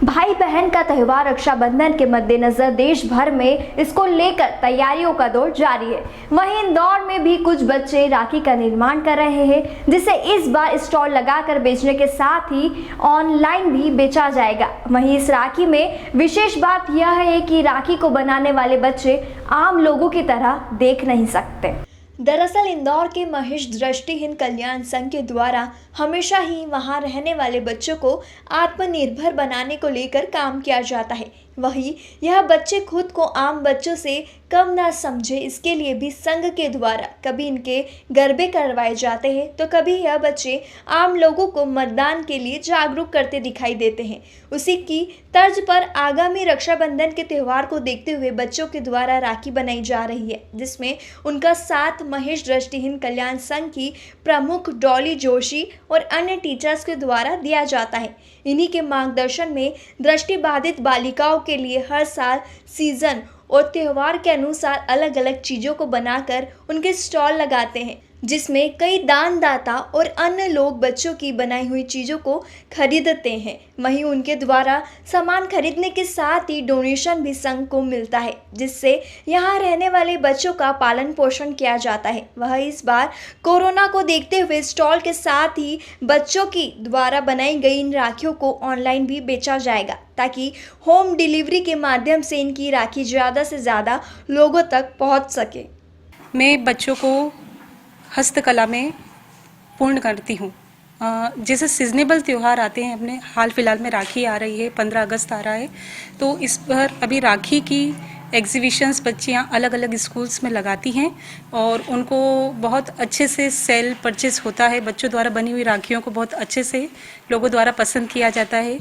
भाई बहन का त्यौहार रक्षाबंधन के मद्देनजर देश भर में इसको लेकर तैयारियों का दौर जारी है। वहीं इंदौर में भी कुछ बच्चे राखी का निर्माण कर रहे हैं, जिसे इस बार स्टॉल लगाकर बेचने के साथ ही ऑनलाइन भी बेचा जाएगा। वहीं इस राखी में विशेष बात यह है कि राखी को बनाने वाले बच्चे आम लोगों की तरह देख नहीं सकते। दरअसल इंदौर के महेश दृष्टिहीन कल्याण संघ के द्वारा हमेशा ही वहां रहने वाले बच्चों को आत्मनिर्भर बनाने को लेकर काम किया जाता है। वहीं यह बच्चे खुद को आम बच्चों से कम ना समझे, इसके लिए भी संघ के द्वारा कभी इनके गरबे करवाए जाते हैं तो कभी यह बच्चे आम लोगों को मतदान के लिए जागरूक करते दिखाई देते हैं। उसी की तर्ज पर आगामी रक्षाबंधन के त्यौहार को देखते हुए बच्चों के द्वारा राखी बनाई जा रही है, जिसमें उनका साथ महेश दृष्टिहीन कल्याण संघ की प्रमुख डॉली जोशी और अन्य टीचर्स के द्वारा दिया जाता है। इन्हीं के मार्गदर्शन में दृष्टिबाधित बालिकाओं के लिए हर साल सीजन और त्यौहार के अनुसार अलग अलग चीज़ों को बनाकर उनके स्टॉल लगाते हैं, जिसमें कई दानदाता और अन्य लोग बच्चों की बनाई हुई चीज़ों को खरीदते हैं। वहीं उनके द्वारा सामान खरीदने के साथ ही डोनेशन भी संघ को मिलता है, जिससे यहाँ रहने वाले बच्चों का पालन पोषण किया जाता है। वह इस बार कोरोना को देखते हुए स्टॉल के साथ ही बच्चों की द्वारा बनाई गई इन राखियों को ऑनलाइन भी बेचा जाएगा, ताकि होम डिलीवरी के माध्यम से इनकी राखी ज़्यादा से ज़्यादा लोगों तक पहुँच सके। मैं बच्चों को हस्तकला में पूर्ण करती हूँ। जैसे सीजनेबल त्यौहार आते हैं, अपने हाल फिलहाल में राखी आ रही है, 15 अगस्त आ रहा है, तो इस पर अभी राखी की एग्जीबिशंस बच्चियाँ अलग अलग स्कूल्स में लगाती हैं और उनको बहुत अच्छे से सेल परचेस होता है। बच्चों द्वारा बनी हुई राखियों को बहुत अच्छे से लोगों द्वारा पसंद किया जाता है।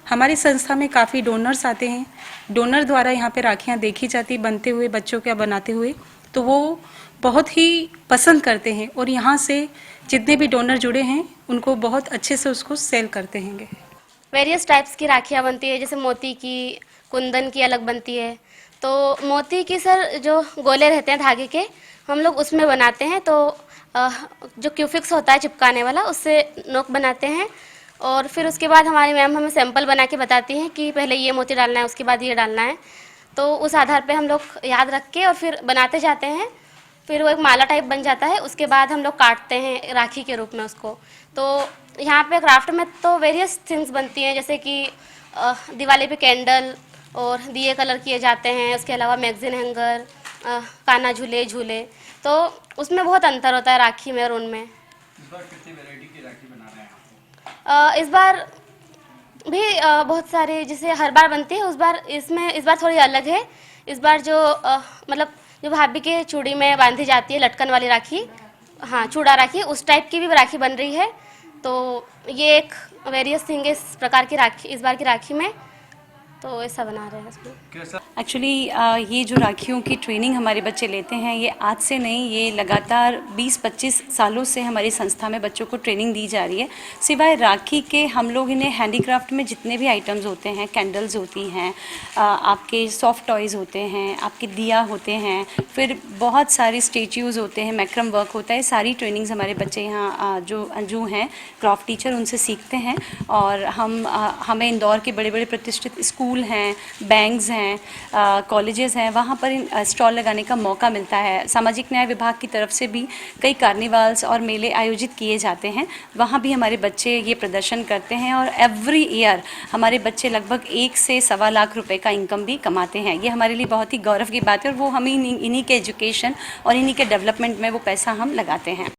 हमारी संस्था में काफ़ी डोनर्स आते हैं, डोनर द्वारा यहाँ पे राखियाँ देखी जाती बनते हुए, बच्चों का बनाते हुए, तो वो बहुत ही पसंद करते हैं और यहाँ से जितने भी डोनर जुड़े हैं उनको बहुत अच्छे से उसको सेल करते हैं। वेरियस टाइप्स की राखियाँ बनती है, जैसे मोती की, कुंदन की अलग बनती है। तो मोती की सर जो गोले रहते हैं धागे के, हम लोग उसमें बनाते हैं। तो जो क्यूफिक्स होता है चिपकाने वाला, उससे नोक बनाते हैं और फिर उसके बाद हमारी मैम हमें सैंपल बना के बताती हैं कि पहले ये मोती डालना है, उसके बाद ये डालना है। तो उस आधार पे हम लोग याद रख के और फिर बनाते जाते हैं। फिर वो एक माला टाइप बन जाता है, उसके बाद हम लोग काटते हैं राखी के रूप में उसको। तो यहाँ पे क्राफ्ट में तो वेरियस थिंग्स बनती हैं, जैसे कि दिवाली पे कैंडल और दिए कलर किए जाते हैं। उसके अलावा मैगजीन हैंगर, काना झूले झूले, तो उसमें बहुत अंतर होता है राखी में और उनमें। इस बार कितनी वैरायटी की राखी बना रहे हैं आप? इस बार भी बहुत सारी जैसे हर बार बनती है, इस बार थोड़ी अलग है। इस बार जो मतलब जो भाभी के चूड़ी में बांधी जाती है लटकन वाली राखी, हाँ चूड़ा राखी, उस टाइप की भी राखी बन रही है। तो ये एक वेरियस थिंग है इस प्रकार की राखी, इस बार की राखी में, तो ऐसा बना रहे हैं इसमें। एक्चुअली ये जो राखियों की ट्रेनिंग हमारे बच्चे लेते हैं, ये आज से नहीं, ये लगातार 20-25 सालों से हमारी संस्था में बच्चों को ट्रेनिंग दी जा रही है। सिवाय राखी के हम लोग इन्हें हैंडीक्राफ्ट में जितने भी आइटम्स होते हैं, कैंडल्स होती हैं, आपके सॉफ्ट टॉयज़ होते हैं, आपके दिया होते हैं, फिर बहुत सारे स्टेच्यूज़ होते हैं, मैक्रम वर्क होता है, सारी ट्रेनिंग्स हमारे बच्चे यहाँ जो हैं क्राफ्ट टीचर उनसे सीखते हैं। और हमें इंदौर के बड़े बड़े प्रतिष्ठित स्कूल हैं, बैंक्स हैं, कॉलेजेस हैं, वहाँ पर इन स्टॉल लगाने का मौका मिलता है। सामाजिक न्याय विभाग की तरफ से भी कई कार्निवल्स और मेले आयोजित किए जाते हैं, वहाँ भी हमारे बच्चे ये प्रदर्शन करते हैं और एवरी ईयर हमारे बच्चे लगभग 1 से सवा लाख रुपए का इनकम भी कमाते हैं। ये हमारे लिए बहुत ही गौरव की बात है और वो हमें इन्हीं के एजुकेशन और इन्हीं के डेवलपमेंट में वो पैसा हम लगाते हैं।